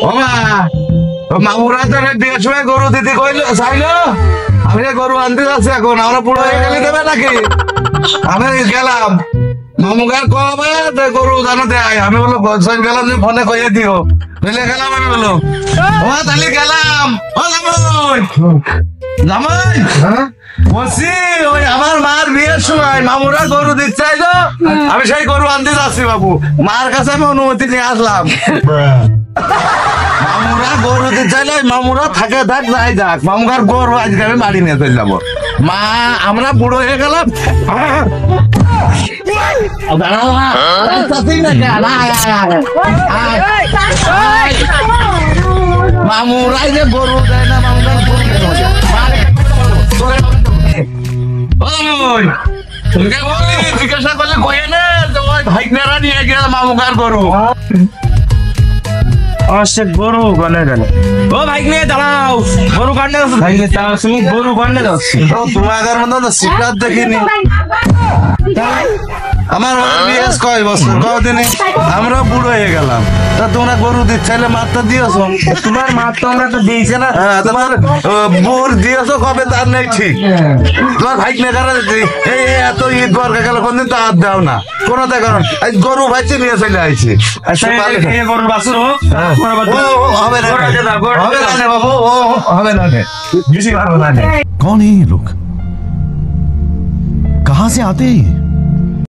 ওমা মামুরা তো বিয়ের সময় গরু দিতে কইলো চাইলো, আমি গরু আনতে যাচ্ছি এখন, আমরা পুরো হয়ে গেলে দেবে নাকি? আমি গেলাম মামুগার কবে গরু জানো দেয়, আমি বলো গেলাম যে ফোনে কইয়ে দিও, বুঝলে গেলাম আমি বলো ও তাহলে গেলাম। ও জামাই জামাই বলছি ওই আমার মার বিয়ের সময় মামুরা গরু দিতে চাইলো, আমি সেই গরু আনতে যাচ্ছি বাবু, মার কাছে আমি অনুমতি নিয়ে আসলাম। মামুরা গরু দিতে চাইলে মামুরা থাকে থাক যাই যাক, মামুগার গরু আজকে আমি বাড়ি নিয়ে চলে যাবো। মা আমরা বুড়ো হয়ে গেলাম, মামুরাই যে গরু দেয় না মামুগার জিজ্ঞাসা করলে কয়ে না ভাইকনারা নিয়ে গেল মামুগার গরু। সে গরু গনে গেল। ও ভাই নিয়ে দাঁড়াও, গরু কাটলে তুমি গরু কাটলে যাচ্ছি। তোমাদের মতো সিকার দেখিনি। আমার বিয়েস কয় বছর কদিনে আমরা বুড়ো হয়ে গেলাম, তা তোমরা গরু দিচ্ছিলে মাত্রা দিয়েছো, তোমার মার তো আমরা তো দিয়েছে না। তোমার বুড় দিয়েছো কবে তার নেই ঠিক, তোমার ভাই নেকারা এই এত ঈদ বর্গা গেল কোনদিন তো হাত দাও না কোনো দেখো না, গরু ভাইছে নিয়ে চলে আইছে। গরুর বাছুর হবে না বাবু, ও হবে না বেশি ভালো না। कौन है ये लोग, कहाँ से आते हैं?